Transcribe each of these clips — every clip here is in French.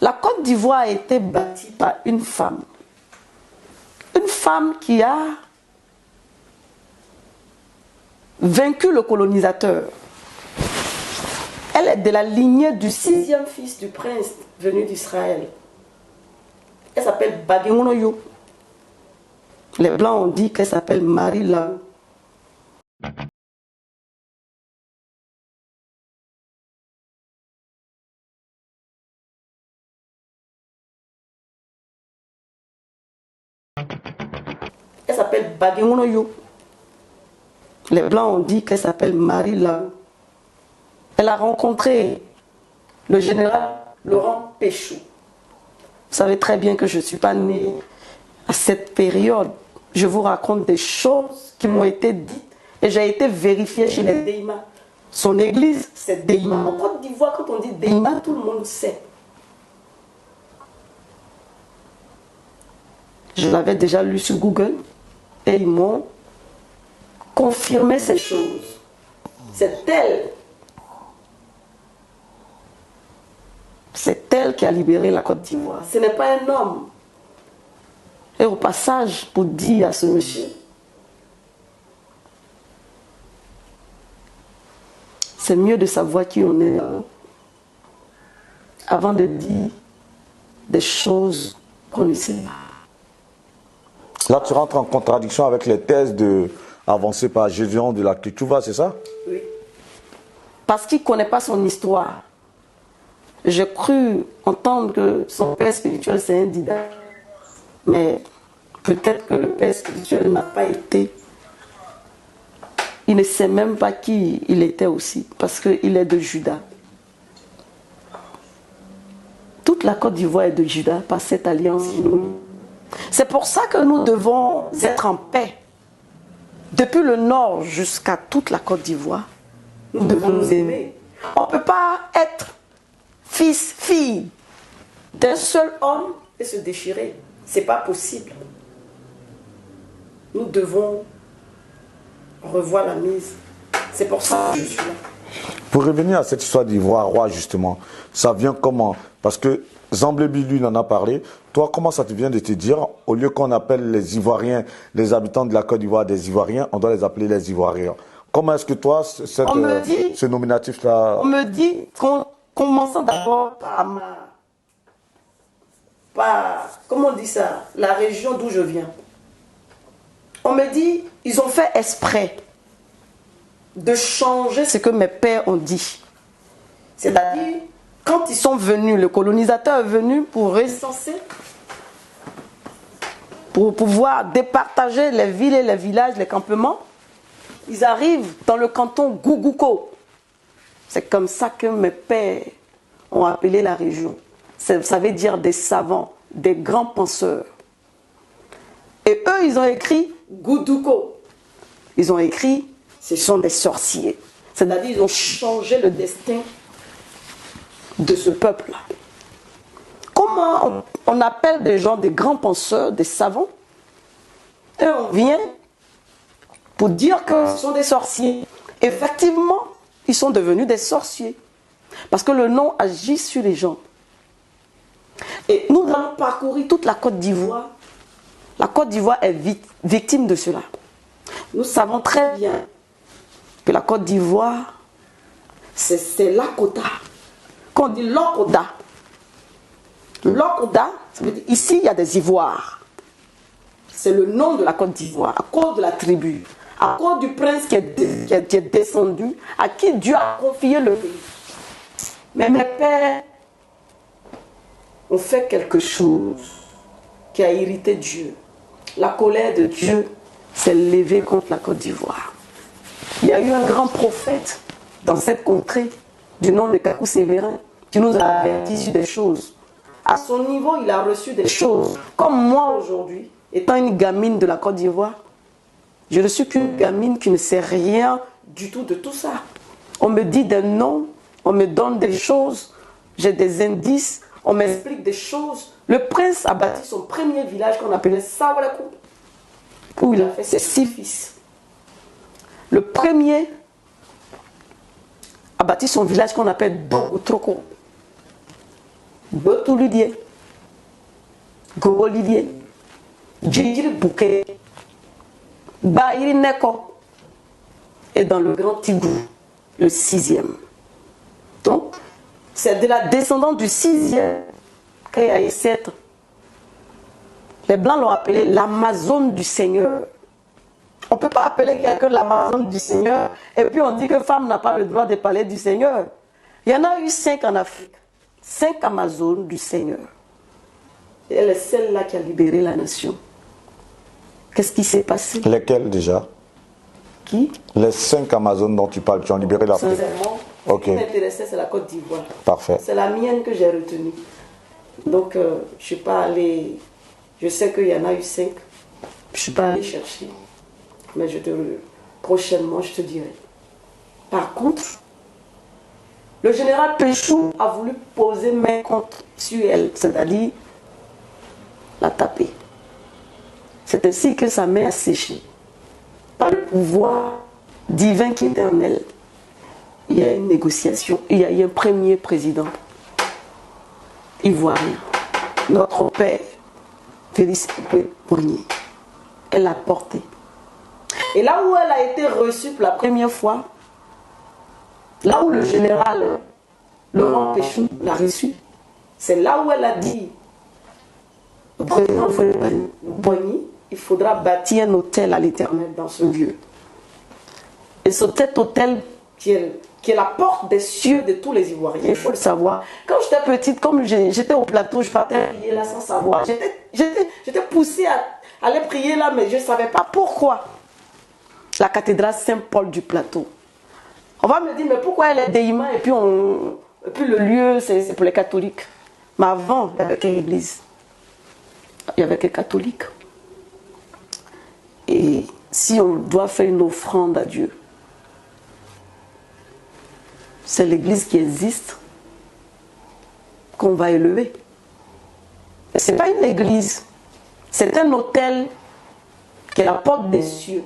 La Côte d'Ivoire a été bâtie par une femme. Une femme qui a vaincu le colonisateur. Elle est de la lignée du 6e fils du prince venu d'Israël. Elle s'appelle Baguémonoyo. Les Blancs ont dit qu'elle s'appelle Marie Lao. Elle s'appelle Baguémonoyo. Les Blancs ont dit qu'elle s'appelle Marie Lao. Elle a rencontré le général Laurent Péchou. Vous savez très bien que je ne suis pas née à cette période. Je vous raconte des choses qui m'ont été dites et j'ai été vérifiée chez les Deima. Son église, c'est Deima. En Côte d'Ivoire, quand on dit Deima, tout le monde sait. Je l'avais déjà lu sur Google et ils m'ont confirmé ces choses. C'est elle. C'est elle qui a libéré la Côte d'Ivoire. Ce n'est pas un homme. Et au passage, pour dire à ce monsieur, c'est mieux de savoir qui on est avant de dire des choses qu'on ne sait pas. Là, tu rentres en contradiction avec les thèses avancées par Gédéon de la Kétouva, c'est ça? Oui. Parce qu'il ne connaît pas son histoire. J'ai cru entendre que son père spirituel, c'est un Dida. Mais peut-être que le père spirituel n'a pas été. Il ne sait même pas qui il était aussi, parce qu'il est de Juda. Toute la Côte d'Ivoire est de Juda par cette alliance. C'est pour ça que nous devons être en paix. Depuis le nord jusqu'à toute la Côte d'Ivoire, nous devons nous aimer. On ne peut pas être fils, fille d'un seul homme et se déchirer. Ce n'est pas possible. Nous devons revoir la mise. C'est pour ça que je suis là. Pour revenir à cette histoire d'Ivoire roi, justement, ça vient comment? Parce que Zamblébi, lui, en a parlé. Toi, comment ça te vient de te dire, au lieu qu'on appelle les Ivoiriens, les habitants de la Côte d'Ivoire des Ivoiriens, on doit les appeler les Ivoiriens? Comment est-ce que toi, ce nominatif-là... On me dit, commençons d'abord par, comment on dit ça, la région d'où je viens. On me dit, ils ont fait exprès de changer ce que mes pères ont dit. C'est-à-dire, quand ils sont venus, le colonisateur est venu pour recenser, pour pouvoir départager les villes et les villages, les campements. Ils arrivent dans le canton Gougouko. C'est comme ça que mes pères ont appelé la région. Ça veut dire des savants, des grands penseurs. Et eux, ils ont écrit Goudouko. Ils ont écrit, ce sont des sorciers. C'est-à-dire, ils ont changé le destin de ce peuple-là. Comment on appelle des gens des grands penseurs, des savants, et on vient pour dire que ce sont des sorciers. Effectivement, ils sont devenus des sorciers. Parce que le nom agit sur les gens. Et nous allons parcourir toute la Côte d'Ivoire. La Côte d'Ivoire est victime de cela. Nous savons très bien que la Côte d'Ivoire, c'est l'Akota. Quand on dit l'Okoda, l'Okoda, ça veut dire ici il y a des ivoires. C'est le nom de la Côte d'Ivoire, à cause de la tribu, à cause du prince qui est descendu, à qui Dieu a confié le pays. Mais mes pères ont fait quelque chose qui a irrité Dieu. La colère de Dieu s'est levée contre la Côte d'Ivoire. Il y a eu un grand prophète dans cette contrée du nom de Kakou Sévérin qui nous a averti sur des choses. À son niveau, il a reçu des choses. Comme moi aujourd'hui, étant une gamine de la Côte d'Ivoire, je ne suis qu'une gamine qui ne sait rien du tout de tout ça. On me dit des noms, on me donne des choses, j'ai des indices, on m'explique des choses. Le prince a bâti son premier village qu'on appelait Sawalakou, où il a fait ses 6 fils. Le premier a bâti son village qu'on appelle Bogotroko. Botoulidier, Gorolidier, Djidjiri Bouquet, Bahiri Neko, et dans le Grand Tigrou, le 6e. Donc, c'est de la descendance du 6e Kayayset. Les Blancs l'ont appelé l'Amazone du Seigneur. On ne peut pas appeler quelqu'un l'Amazone du Seigneur et puis on dit que femme n'a pas le droit de parler du Seigneur. Il y en a eu 5 en Afrique. 5 Amazones du Seigneur. Et elle est celle-là qui a libéré la nation. Qu'est-ce qui s'est passé? Lesquelles déjà? Qui? Les 5 Amazones dont tu parles, qui ont libéré l'Afrique. Sincèrement, ok. ce qui m'intéressait, c'est la Côte d'Ivoire. Parfait. C'est la mienne que j'ai retenue. Donc, je ne suis pas allée... Je sais qu'il y en a eu 5. Je ne suis pas allée chercher. Mais prochainement, je te dirai. Par contre, le général Péchou a voulu poser main contre sur elle, c'est-à-dire la taper. C'est ainsi que sa main a séché. Par le pouvoir divin qui est en elle, il y a une négociation, il y a eu un premier président ivoirien, notre père, Félix Houphouët-Boigny. Elle l'a porté. Et là où elle a été reçue pour la première fois, là où le général Laurent Péchou l'a reçue, c'est là où elle a dit au président Houphouët-Boigny, il faudra bâtir un hôtel à l'Éternel dans ce lieu. Et cet hôtel qui est la porte des cieux de tous les Ivoiriens, il faut le savoir. Quand j'étais petite, comme j'étais au plateau, je partais prier là sans savoir. J'étais poussée à aller prier là, mais je ne savais pas pourquoi. La cathédrale Saint-Paul du Plateau. On va me dire, mais pourquoi elle est déima et puis le lieu, c'est pour les catholiques. Mais avant, il n'y avait qu'une église. Il n'y avait que catholiques. Et si on doit faire une offrande à Dieu, c'est l'église qui existe qu'on va élever. Ce n'est pas une église, c'est un hôtel qui est la porte des cieux.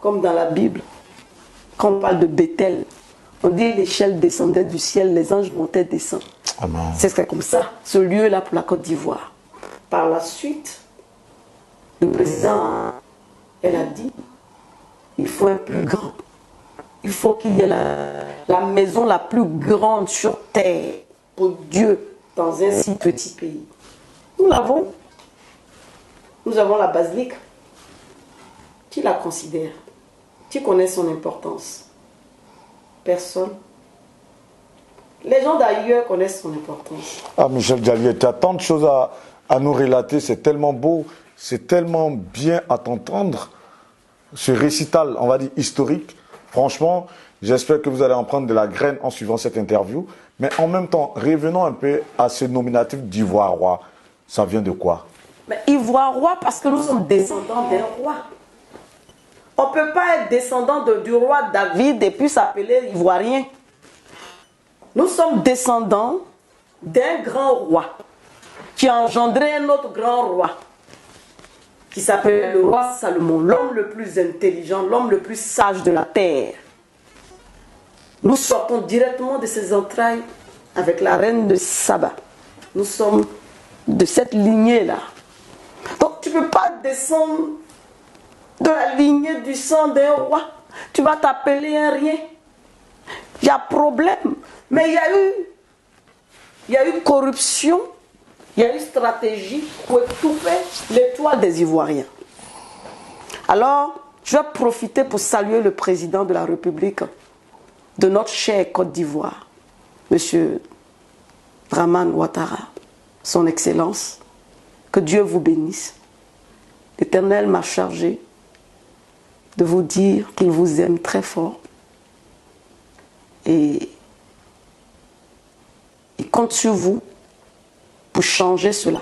Comme dans la Bible, quand on parle de Bethel, on dit l'échelle descendait du ciel, les anges montaient, descendent. C'est comme ça, ce lieu-là pour la Côte d'Ivoire. Par la suite, le président, elle a dit, il faut un plus grand. Il faut qu'il y ait la maison la plus grande sur terre pour Dieu dans un si petit pays. Nous l'avons. Nous avons la basilique. Qui la considère? Qui connaît son importance? Personne. Les gens d'ailleurs connaissent son importance. Ah, Michel Diallier, tu as tant de choses à nous relater, c'est tellement beau, c'est tellement bien à t'entendre. Ce récital, on va dire, historique. Franchement, j'espère que vous allez en prendre de la graine en suivant cette interview. Mais en même temps, revenons un peu à ce nominatif d'Ivoire-Roi. Ça vient de quoi? Ivoire-Roi parce que nous sommes descendants d'un roi. On ne peut pas être descendant du roi David et puis s'appeler Ivoirien. Nous sommes descendants d'un grand roi qui a engendré un autre grand roi qui s'appelle le roi Salomon, l'homme le plus intelligent, l'homme le plus sage de la terre. Nous sortons directement de ses entrailles avec la reine de Saba. Nous sommes de cette lignée-là. Donc tu ne peux pas descendre de la lignée du sang d'un roi. Tu vas t'appeler un rien. Il y a problème. Mais il y a eu corruption. Il y a eu stratégie pour étouffer l'étoile des Ivoiriens. Alors, je vais profiter pour saluer le président de la République de notre chère Côte d'Ivoire, M. Dramane Ouattara, son Excellence. Que Dieu vous bénisse. L'Éternel m'a chargé de vous dire qu'il vous aime très fort. Et il compte sur vous pour changer cela.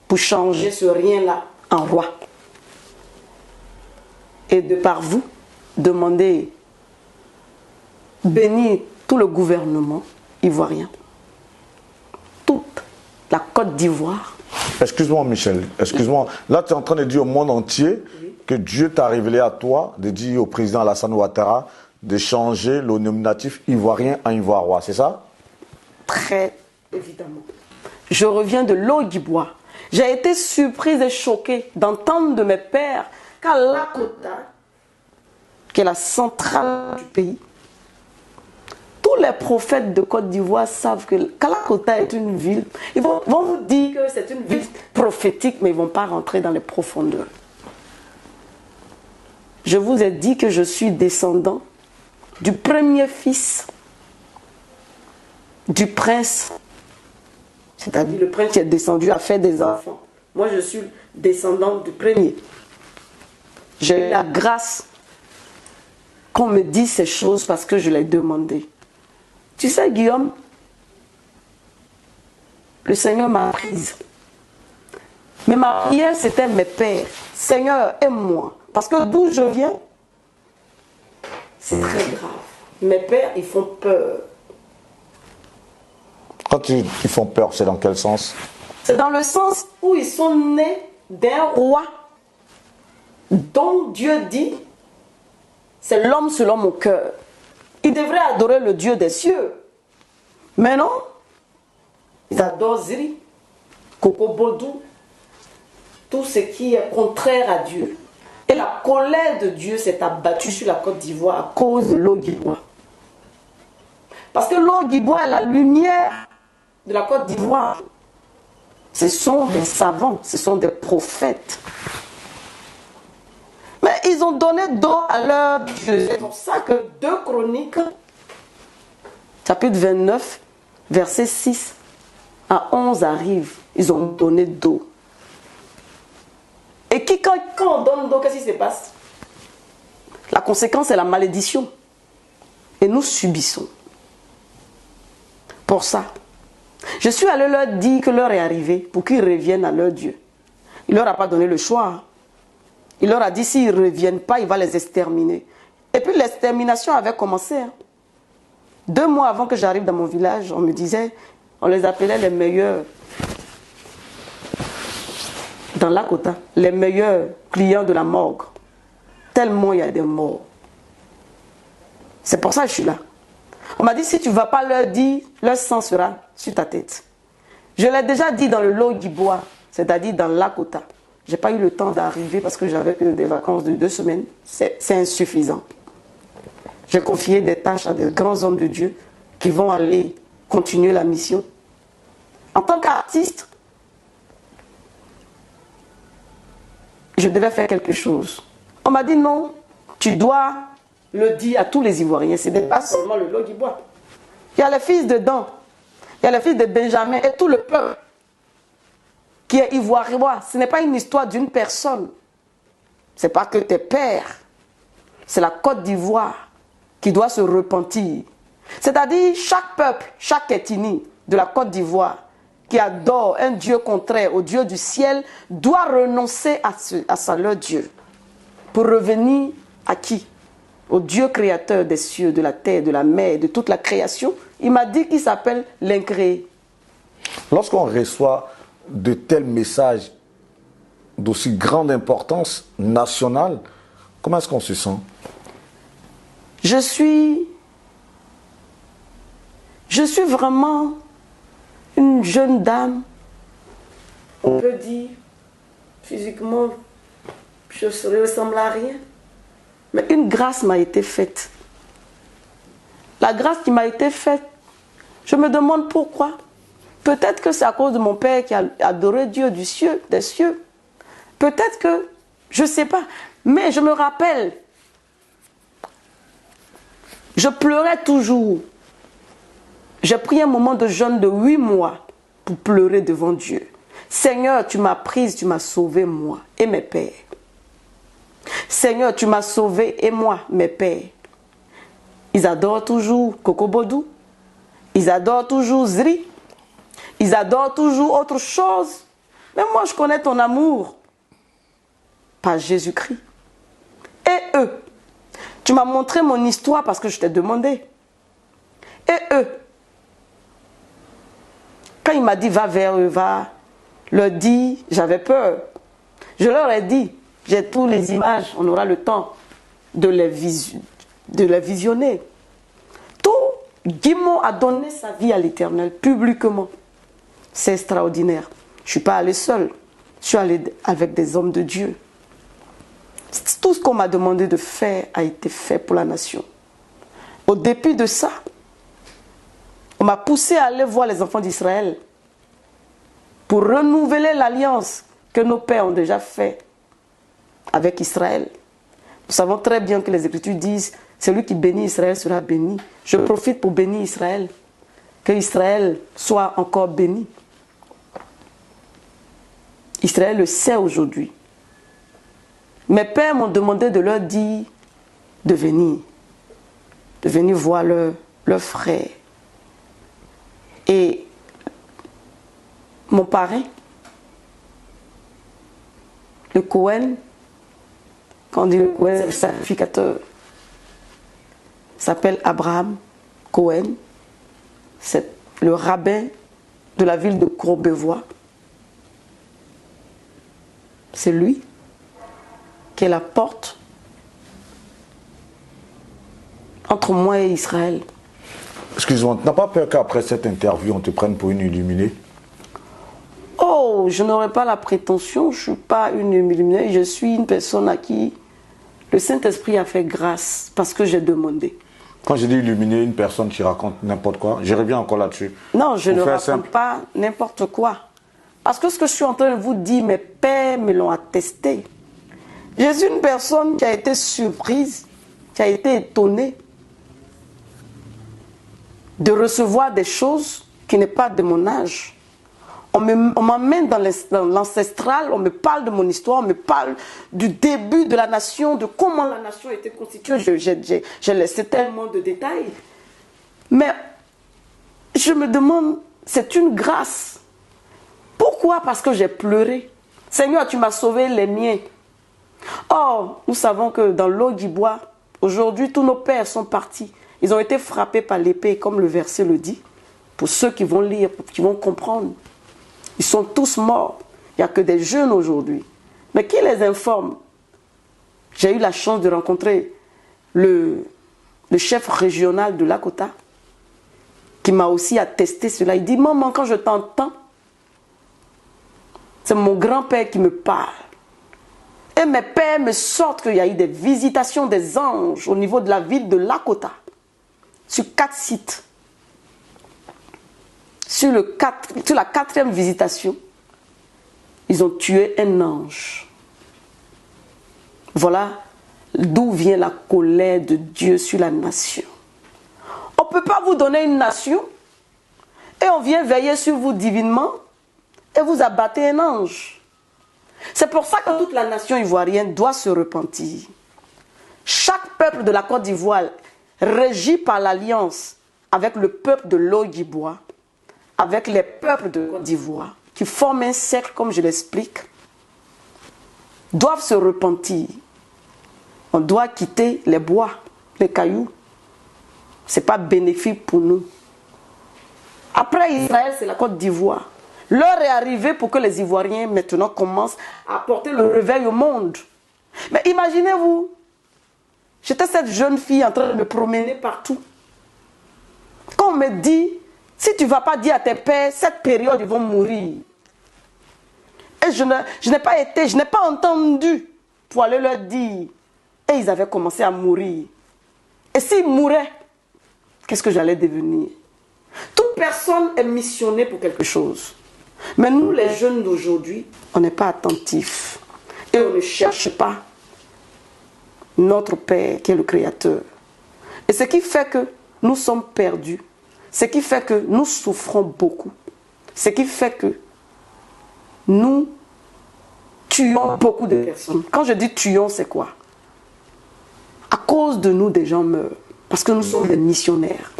Pour changer ce rien-là en roi. Et de par vous, demander, bénir tout le gouvernement ivoirien. Toute la Côte d'Ivoire. Excuse-moi Michel, excuse-moi. Là tu es en train de dire au monde entier que Dieu t'a révélé à toi, de dire au président Alassane Ouattara de changer le nominatif ivoirien en Ivoire-Roi, c'est ça? très évidemment. Je reviens de l'Ogibois. J'ai été surprise et choquée d'entendre de mes pères qu'à Lakota, qui est la centrale du pays, tous les prophètes de Côte d'Ivoire savent que Kalakota est une ville. Ils vont vous dire que c'est une ville prophétique, mais ils ne vont pas rentrer dans les profondeurs. Je vous ai dit que je suis descendant du premier fils du prince, c'est-à-dire le prince qui est descendu à faire des enfants. Moi, je suis descendant du premier. J'ai eu la grâce qu'on me dise ces choses parce que je l'ai demandé. Tu sais, Guillaume, le Seigneur m'a prise. Mais ma prière, c'était mes pères. Seigneur, aime-moi. Parce que d'où je viens, c'est très grave. Mes pères, ils font peur. Quand ils font peur, c'est dans quel sens? C'est dans le sens où ils sont nés d'un roi dont Dieu dit, c'est l'homme selon mon cœur. Ils devraient adorer le Dieu des cieux. Mais non, ils adorent Ziri, Kokobodou, tout ce qui est contraire à Dieu. Et la colère de Dieu s'est abattue sur la Côte d'Ivoire à cause de l'Ogibois. Parce que l'Ogibois est la lumière de la Côte d'Ivoire. Ce sont des savants, ce sont des prophètes. Mais ils ont donné dos à leur Dieu. C'est pour ça que 2 Chroniques, chapitre 29, verset 6 à 11 arrive. Ils ont donné dos. Et quand on donne dos, qu'est-ce qui se passe? La conséquence est la malédiction. Et nous subissons. Pour ça, je suis allé leur dire que l'heure est arrivée pour qu'ils reviennent à leur Dieu. Il ne leur a pas donné le choix. Il leur a dit s'ils ne reviennent pas, il va les exterminer. Et puis l'extermination avait commencé. 2 mois avant que j'arrive dans mon village, on me disait, on les appelait les meilleurs dans Lakota, les meilleurs clients de la morgue. Tellement il y a des morts. C'est pour ça que je suis là. On m'a dit si tu ne vas pas leur dire, leur sang sera sur ta tête. Je l'ai déjà dit dans le Logibois, c'est-à-dire dans Lakota. Je n'ai pas eu le temps d'arriver parce que j'avais que des vacances de 2 semaines. C'est insuffisant. J'ai confié des tâches à des grands hommes de Dieu qui vont aller continuer la mission. En tant qu'artiste, je devais faire quelque chose. On m'a dit non, tu dois le dire à tous les Ivoiriens. Ce n'est pas seulement le Logibois. Il y a les fils de Dan, il y a les fils de Benjamin et tout le peuple qui est ivoirien. Ce n'est pas une histoire d'une personne. Ce n'est pas que tes pères. C'est la Côte d'Ivoire qui doit se repentir. C'est-à-dire chaque peuple, chaque ethnie de la Côte d'Ivoire qui adore un Dieu contraire au Dieu du ciel doit renoncer à leur Dieu pour revenir à qui? Au Dieu créateur des cieux, de la terre, de la mer, de toute la création. Il m'a dit qu'il s'appelle l'incréé. Lorsqu'on reçoit de tels messages d'aussi grande importance nationale, comment est-ce qu'on se sent? Je suis vraiment une jeune dame. On peut dire, physiquement, je ne ressemble à rien. Mais une grâce m'a été faite. La grâce qui m'a été faite, je me demande pourquoi. Peut-être que c'est à cause de mon père qui a adoré Dieu des cieux. Peut-être que, je ne sais pas. Mais je me rappelle, je pleurais toujours. J'ai pris un moment de jeûne de 8 mois pour pleurer devant Dieu. Seigneur, tu m'as prise, tu m'as sauvé moi et mes pères. Seigneur, tu m'as sauvé et moi, mes pères. Ils adorent toujours Kokobodou. Ils adorent toujours Zri. Ils adorent toujours autre chose. Mais moi, je connais ton amour par Jésus-Christ. Et eux, tu m'as montré mon histoire parce que je t'ai demandé. Et eux, quand il m'a dit va vers eux, va, leur dire, j'avais peur. Je leur ai dit, j'ai toutes les images, on aura le temps de les visionner. Tout Guimond a donné sa vie à l'Éternel publiquement. C'est extraordinaire. Je ne suis pas allé seul. Je suis allé avec des hommes de Dieu. Tout ce qu'on m'a demandé de faire a été fait pour la nation. Au début de ça, on m'a poussé à aller voir les enfants d'Israël pour renouveler l'alliance que nos pères ont déjà faite avec Israël. Nous savons très bien que les Écritures disent « Celui qui bénit Israël sera béni ». Je profite pour bénir Israël, que Israël soit encore béni. Israël le sait aujourd'hui. Mes pères m'ont demandé de leur dire de venir voir leur frère. Et mon parrain, le Cohen, quand on dit le Cohen, c'est le sacrificateur, s'appelle Abraham Cohen, c'est le rabbin de la ville de Courbevoie. C'est lui qui est la porte entre moi et Israël. Excuse-moi, tu n'as pas peur qu'après cette interview, on te prenne pour une illuminée? Oh, je n'aurais pas la prétention, je ne suis pas une illuminée, je suis une personne à qui le Saint-Esprit a fait grâce parce que j'ai demandé. Quand je dis illuminé, une personne qui raconte n'importe quoi, je reviens encore là-dessus. Non, je ne raconte pas n'importe quoi. Parce que ce que je suis en train de vous dire, mes pères me l'ont attesté. Je suis une personne qui a été surprise, qui a été étonnée de recevoir des choses qui n'est pas de mon âge. On m'emmène dans l'ancestral, on me parle de mon histoire, on me parle du début de la nation, de comment la nation a été constituée. J'ai laissé tellement de détails. Mais je me demande, c'est une grâce. Pourquoi? Parce que j'ai pleuré. Seigneur, tu m'as sauvé les miens. Or, nous savons que dans l'Ogibois, aujourd'hui, tous nos pères sont partis. Ils ont été frappés par l'épée, comme le verset le dit. Pour ceux qui vont lire, qui vont comprendre. Ils sont tous morts. Il n'y a que des jeunes aujourd'hui. Mais qui les informe? J'ai eu la chance de rencontrer le chef régional de Lakota, qui m'a aussi attesté cela. Il dit, maman, quand je t'entends, c'est mon grand-père qui me parle. Et mes pères me sortent qu'il y a eu des visitations des anges au niveau de la ville de Lakota, sur 4 sites. Sur la 4e visitation, ils ont tué un ange. Voilà d'où vient la colère de Dieu sur la nation. On ne peut pas vous donner une nation et on vient veiller sur vous divinement et vous abattez un ange. C'est pour ça que toute la nation ivoirienne doit se repentir. Chaque peuple de la Côte d'Ivoire, régi par l'alliance avec le peuple de l'Ogibois, avec les peuples de Côte d'Ivoire, qui forment un cercle, comme je l'explique, doivent se repentir. On doit quitter les bois, les cailloux. Ce n'est pas bénéfique pour nous. Après Israël, c'est la Côte d'Ivoire. L'heure est arrivée pour que les Ivoiriens, maintenant, commencent à apporter le réveil au monde. Mais imaginez-vous, j'étais cette jeune fille en train de me promener partout. Quand on me dit, si tu ne vas pas dire à tes pères, cette période, ils vont mourir. Et je n'ai pas été, je n'ai pas entendu pour aller leur dire. Et ils avaient commencé à mourir. Et s'ils mouraient, qu'est-ce que j'allais devenir? Toute personne est missionnée pour quelque chose. Mais nous, les jeunes d'aujourd'hui, on n'est pas attentifs. Et on ne cherche pas notre Père qui est le Créateur. Et ce qui fait que nous sommes perdus. Ce qui fait que nous souffrons beaucoup. Ce qui fait que nous tuons beaucoup de personnes. Quand je dis tuons, c'est quoi? À cause de nous, des gens meurent. Parce que nous sommes des missionnaires.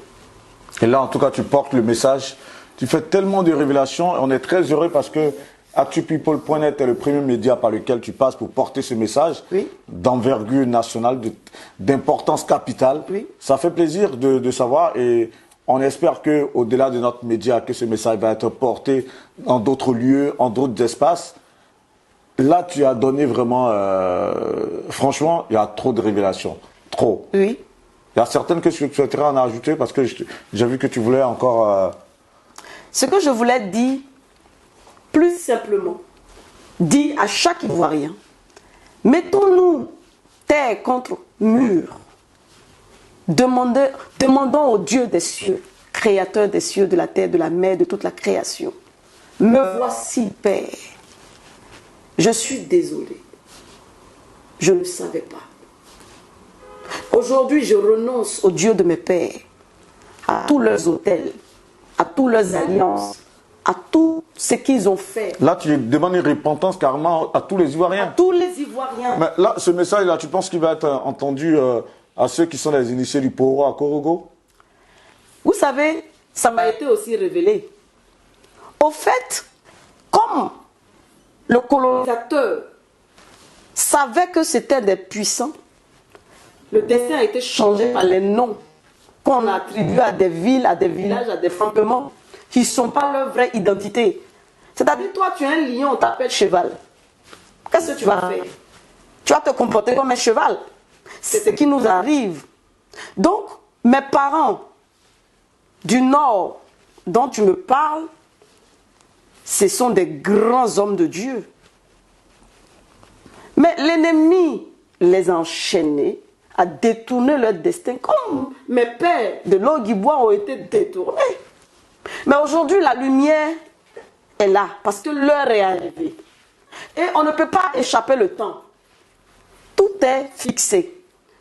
Et là, en tout cas, tu portes le message. Tu fais tellement de révélations. On est très heureux parce que ActuPeople.net est le premier média par lequel tu passes pour porter ce message d'envergure nationale, d'importance capitale. Oui. Ça fait plaisir de savoir et on espère qu'au-delà de notre média, que ce message va être porté dans d'autres lieux, en d'autres espaces. Là, tu as donné vraiment... franchement, il y a trop de révélations. Trop. Oui. Il y a certaines que tu souhaiterais en ajouter parce que j'ai vu que tu voulais encore... Ce que je voulais dire, plus simplement, dire à chaque Ivoirien, mettons-nous terre contre mur. Demandons au Dieu des cieux, créateur des cieux, de la terre, de la mer, de toute la création. Me voici, Père. Je suis désolé. Je ne savais pas. Aujourd'hui, je renonce au Dieu de mes pères, à tous leurs autels, à toutes leurs alliances, à tout ce qu'ils ont fait. Là, tu demandes une repentance carrément à tous les Ivoiriens. À tous les Ivoiriens. Mais là, ce message-là, tu penses qu'il va être entendu à ceux qui sont les initiés du Poro à Korogo? Vous savez, ça m'a été aussi révélé. Au fait, comme le colonisateur savait que c'était des puissants, le destin a été changé par les noms qu'on a attribués à des villes, à des villages, à des campements qui ne sont pas leur vraie identité. C'est-à-dire, toi, tu es un lion, on t'appelle cheval. Qu'est-ce que tu vas faire? Tu vas te comporter comme un cheval. C'est ce qui nous arrive. Donc, mes parents du Nord dont tu me parles, ce sont des grands hommes de Dieu. Mais l'ennemi les a enchaînés, a détourné leur destin, comme mes pères de l'Ogibois ont été détournés. Mais aujourd'hui, la lumière est là, parce que l'heure est arrivée. Et on ne peut pas échapper le temps. Tout est fixé.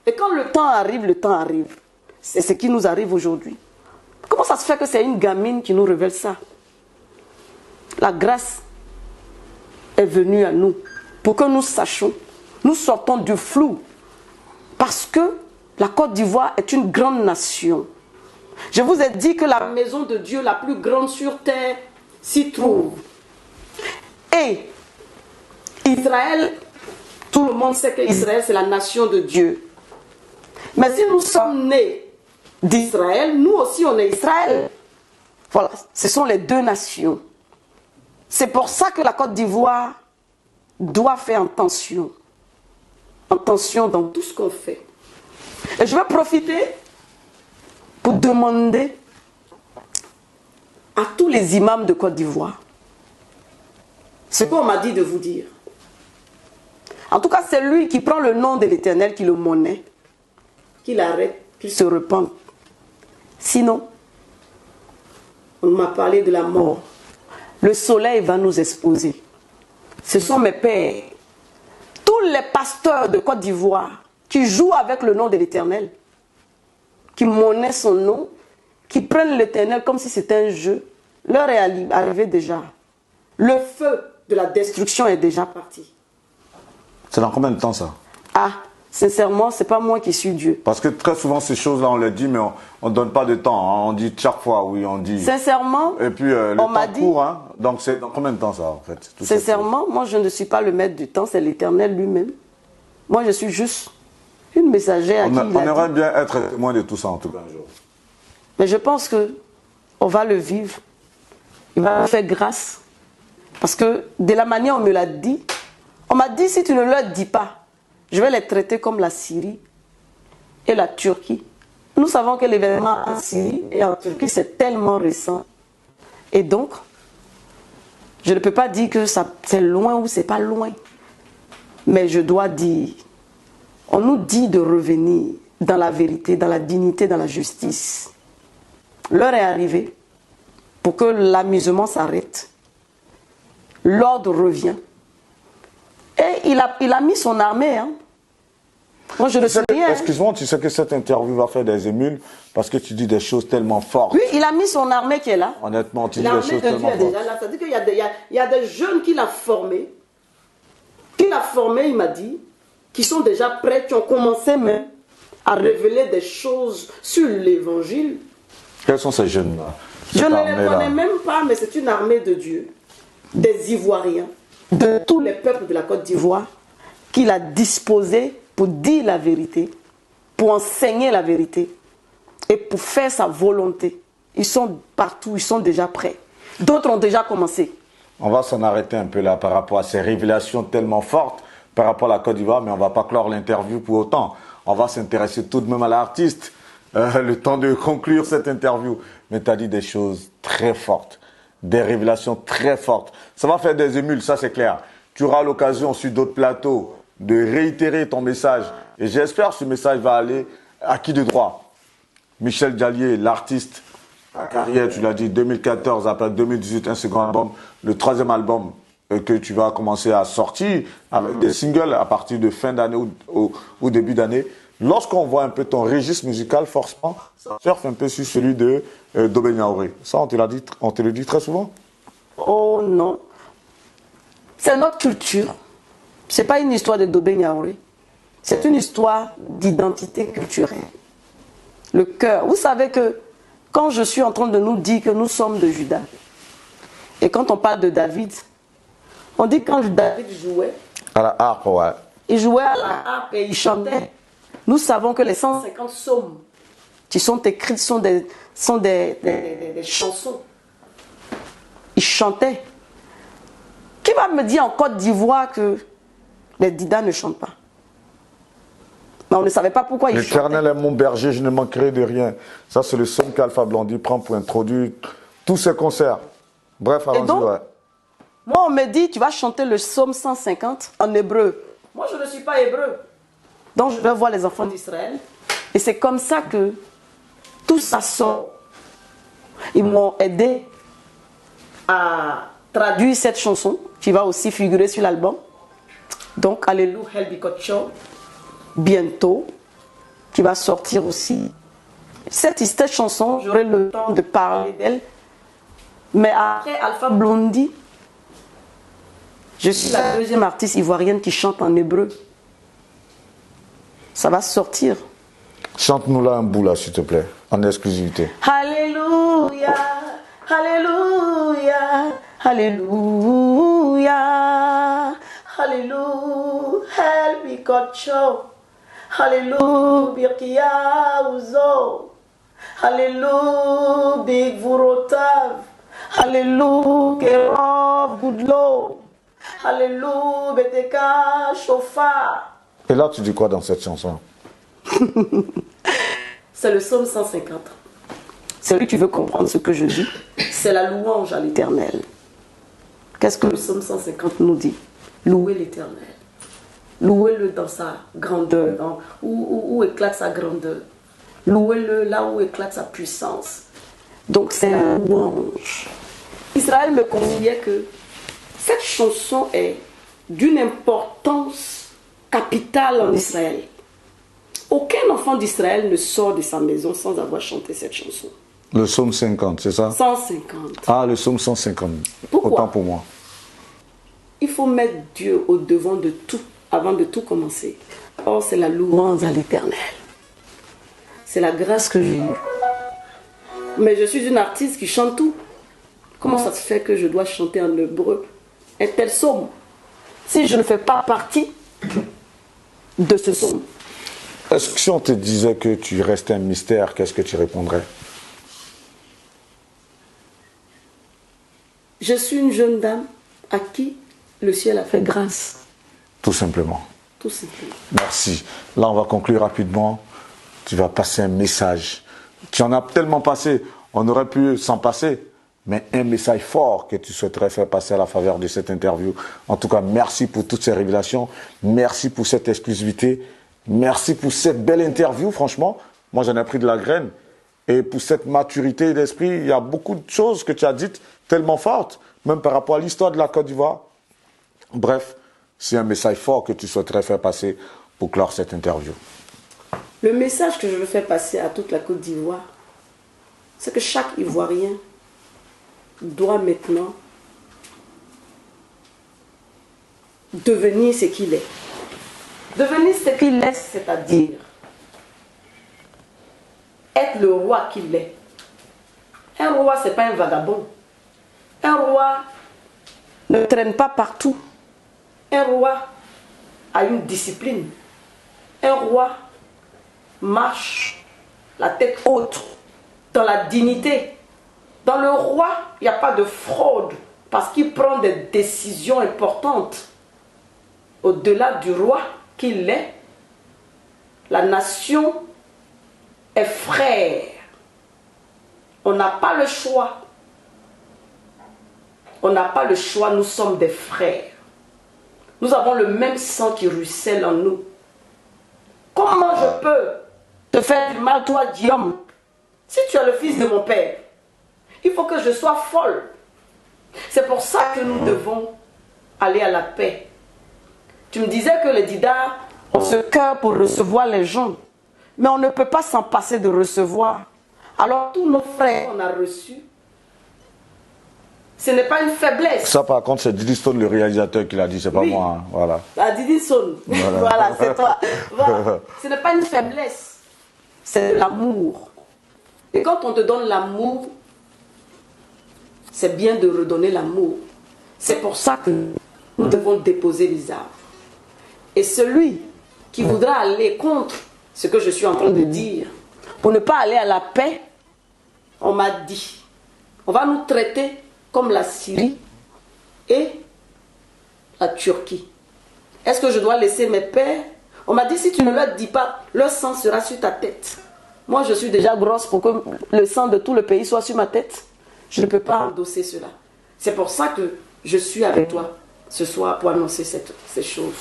Et quand le temps arrive, le temps arrive. C'est ce qui nous arrive aujourd'hui. Comment ça se fait que c'est une gamine qui nous révèle ça? La grâce est venue à nous pour que nous sachions. Nous sortons du flou. Parce que la Côte d'Ivoire est une grande nation. Je vous ai dit que la maison de Dieu la plus grande sur terre s'y trouve. Et Israël, tout le monde sait que Israël c'est la nation de Dieu. Mais si nous sommes nés d'Israël, nous aussi on est Israël. Voilà, ce sont les deux nations. C'est pour ça que la Côte d'Ivoire doit faire attention. Attention dans tout ce qu'on fait. Et je vais profiter pour demander à tous les imams de Côte d'Ivoire ce qu'on m'a dit de vous dire. En tout cas, c'est lui qui prend le nom de l'Éternel, qui le monnaie, qu'il arrête, qu'il se repente. Sinon, on m'a parlé de la mort. Le soleil va nous exposer. Ce sont mes pères. Tous les pasteurs de Côte d'Ivoire qui jouent avec le nom de l'Éternel, qui monnaient son nom, qui prennent l'Éternel comme si c'était un jeu, l'heure est arrivée déjà. Le feu de la destruction est déjà parti. C'est dans combien de temps ça? Ah, sincèrement, c'est pas moi qui suis Dieu. Parce que très souvent ces choses-là, on les dit, mais on ne donne pas de temps. Hein. On dit chaque fois, oui, on dit. Sincèrement, et puis le on temps m'a dit, court, hein. Donc c'est dans combien de temps ça en fait? Sincèrement, moi je ne suis pas le maître du temps, c'est l'Éternel lui-même. Moi je suis juste une messagère à qui il a On aimerait dit. bien être témoin de tout ça en tout cas un jour. Mais je pense que on va le vivre. Il va nous faire grâce. Parce que de la manière on me l'a dit, on m'a dit si tu ne leur dis pas, je vais les traiter comme la Syrie et la Turquie. Nous savons que l'événement en Syrie et en Turquie c'est tellement récent. Et donc, je ne peux pas dire que c'est loin ou c'est pas loin. Mais je dois dire, on nous dit de revenir dans la vérité, dans la dignité, dans la justice. L'heure est arrivée pour que l'amusement s'arrête. L'ordre revient. Et il a mis son armée. Hein. Moi, je ne sais rien. Excuse-moi, tu sais que cette interview va faire des émules parce que tu dis des choses tellement fortes. Oui, il a mis son armée qui est là. Honnêtement, tu dis des choses tellement fortes. Déjà là. C'est-à-dire qu'il y a des jeunes qu'il a formés. Il m'a dit, qui sont déjà prêts, qui ont commencé même à révéler des choses sur l'évangile. Quels sont ces jeunes-là? Je ne les connais même pas, mais c'est une armée de Dieu, des Ivoiriens, de tous les peuples de la Côte d'Ivoire, qu'il a disposé pour dire la vérité, pour enseigner la vérité et pour faire sa volonté. Ils sont partout, ils sont déjà prêts. D'autres ont déjà commencé. On va s'en arrêter un peu là par rapport à ces révélations tellement fortes par rapport à la Côte d'Ivoire, mais on ne va pas clore l'interview pour autant. On va s'intéresser tout de même à l'artiste. le temps de conclure cette interview. Mais tu as dit des choses très fortes, des révélations très fortes. Ça va faire des émules, ça c'est clair. Tu auras l'occasion sur d'autres plateaux de réitérer ton message. Et j'espère que ce message va aller à qui de droit. Michel Dallier, l'artiste, la carrière, tu l'as dit, 2014, après 2018, un second album, le troisième album que tu vas commencer à sortir avec des singles à partir de fin d'année ou début d'année. Lorsqu'on voit un peu ton registre musical, forcément, ça surfe un peu sur celui de d'Obé Niaouré. Ça, on te le dit très souvent? Oh non. C'est notre culture. Ce n'est pas une histoire de Dobé Niaouré. C'est une histoire d'identité culturelle. Le cœur. Vous savez que quand je suis en train de nous dire que nous sommes de Juda, et quand on parle de David, on dit quand David jouait, à la harpe, ouais. Il jouait à la harpe et il chantait. Nous savons que les 150 psaumes qui sont écrits sont des chansons. Il chantait. Qui va me dire en Côte d'Ivoire que les Didas ne chantent pas? Mais on ne savait pas pourquoi ils chantaient. L'Éternel est mon berger, je ne manquerai de rien. Ça, c'est le son qu'Alpha Blondy prend pour introduire tous ses concerts. Bref, allons-y, ouais. Moi, on me dit, tu vas chanter le psaume 150 en hébreu. Moi, je ne suis pas hébreu. Donc, je vais voir les enfants d'Israël. Et c'est comme ça que tout ça sort. Ils m'ont aidé à traduire cette chanson qui va aussi figurer sur l'album. Donc, Alléluia, Helbikocho, bientôt, qui va sortir aussi. Cette chanson, j'aurai le temps de parler d'elle. Mais après Alpha Blondy, je suis la deuxième artiste ivoirienne qui chante en hébreu. Ça va sortir. Chante-nous là un bout là, s'il te plaît, en exclusivité. Alléluia, Alléluia, Alléluia, Alléluia, Helbikocho, Alléluia, Birkia Uzo, Alléluia, Big Vurotav, Alléluia, Kerov Goudlo, Alléluia, Beteka Shofar. Et là, tu dis quoi dans cette chanson? C'est le psaume 150. Celui qui veut comprendre ce que je dis, c'est la louange à l'Éternel. Qu'est-ce que le psaume 150 nous dit? Louez l'Éternel. Louez-le dans sa grandeur, où éclate sa grandeur. Louez-le là où éclate sa puissance. Donc c'est la louange. Israël me confiait que cette chanson est d'une importance capitale en Israël. Aucun enfant d'Israël ne sort de sa maison sans avoir chanté cette chanson. Le psaume 50, c'est ça? 150. Ah, le psaume 150. Pourquoi? Autant pour moi. Il faut mettre Dieu au devant de tout, avant de tout commencer. Or, c'est la louange à l'Éternel. C'est la grâce que j'ai eue. Mais je suis une artiste qui chante tout. Comment ça se fait que je dois chanter en hébreu un tel psaume si je ne fais pas partie de ce psaume? Est-ce que si on te disait que tu restais un mystère, qu'est-ce que tu répondrais? Je suis une jeune dame à qui le ciel a fait grâce. Tout simplement. Tout simplement. Merci. Là, on va conclure rapidement. Tu vas passer un message. Tu en as tellement passé, on aurait pu s'en passer, mais un message fort que tu souhaiterais faire passer à la faveur de cette interview. En tout cas, merci pour toutes ces révélations. Merci pour cette exclusivité. Merci pour cette belle interview, franchement. Moi, j'en ai pris de la graine. Et pour cette maturité d'esprit, il y a beaucoup de choses que tu as dites tellement fortes, même par rapport à l'histoire de la Côte d'Ivoire. Bref, c'est un message fort que tu souhaiterais faire passer pour clore cette interview. Le message que je veux faire passer à toute la Côte d'Ivoire, c'est que chaque Ivoirien doit maintenant devenir ce qu'il est. Devenir ce qu'il est, c'est-à-dire être le roi qu'il est. Un roi, ce n'est pas un vagabond. Un roi ne traîne pas partout. Un roi a une discipline. Un roi marche la tête haute, dans la dignité. Dans le roi, il n'y a pas de fraude, parce qu'il prend des décisions importantes. Au-delà du roi qu'il est, la nation est frère. On n'a pas le choix. On n'a pas le choix, nous sommes des frères. Nous avons le même sang qui ruisselle en nous. Comment je peux te faire du mal, toi, Guillaume? Si tu es le fils de mon père, il faut que je sois folle. C'est pour ça que nous devons aller à la paix. Tu me disais que les Dida ont ce cœur pour recevoir les gens. Mais on ne peut pas s'en passer de recevoir. Alors tous nos frères qu'on a reçus, ce n'est pas une faiblesse. Ça, par contre, c'est Didi Stone, le réalisateur, qui l'a dit, c'est pas moi. Hein. Voilà. Ah, Didi Stone, voilà, c'est toi. Voilà. Ce n'est pas une faiblesse, c'est l'amour. Et quand on te donne l'amour, c'est bien de redonner l'amour. C'est pour ça que nous devons déposer les armes. Et celui qui voudra aller contre ce que je suis en train de dire, pour ne pas aller à la paix, on m'a dit, on va nous traiter comme la Syrie et la Turquie. Est-ce que je dois laisser mes pères? On m'a dit, si tu ne leur dis pas, leur sang sera sur ta tête. Moi, je suis déjà grosse pour que le sang de tout le pays soit sur ma tête. Je ne peux pas endosser cela. C'est pour ça que je suis avec toi ce soir pour annoncer ces choses.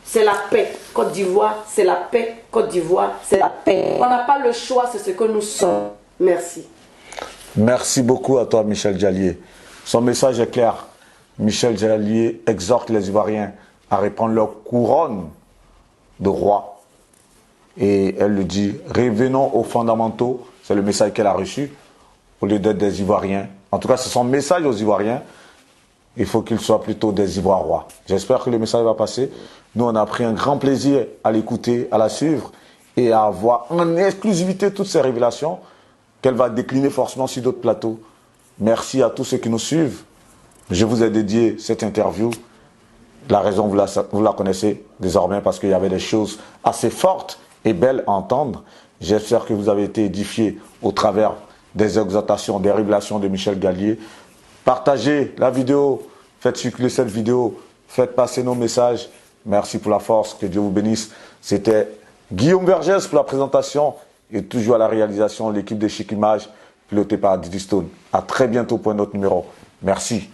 C'est la paix. Côte d'Ivoire, c'est la paix. Côte d'Ivoire, c'est la paix. On n'a pas le choix, c'est ce que nous sommes. Merci. Merci beaucoup à toi, Michel Diallier. Son message est clair. Michel Diallier exhorte les Ivoiriens à reprendre leur couronne de roi. Et elle le dit, revenons aux fondamentaux. C'est le message qu'elle a reçu, au lieu d'être des Ivoiriens. En tout cas, c'est son message aux Ivoiriens. Il faut qu'ils soient plutôt des Ivoirois. J'espère que le message va passer. Nous, on a pris un grand plaisir à l'écouter, à la suivre et à voir en exclusivité toutes ces révélations qu'elle va décliner forcément sur d'autres plateaux. Merci à tous ceux qui nous suivent. Je vous ai dédié cette interview. La raison, vous la connaissez désormais parce qu'il y avait des choses assez fortes et belles à entendre. J'espère que vous avez été édifiés au travers des exhortations, des révélations de Michel Diallier. Partagez la vidéo, faites circuler cette vidéo, faites passer nos messages. Merci pour la force, que Dieu vous bénisse. C'était Guillaume Vergès pour la présentation et toujours à la réalisation l'équipe de Chic Image, pilotée par Didi Stone. À très bientôt pour un autre numéro. Merci.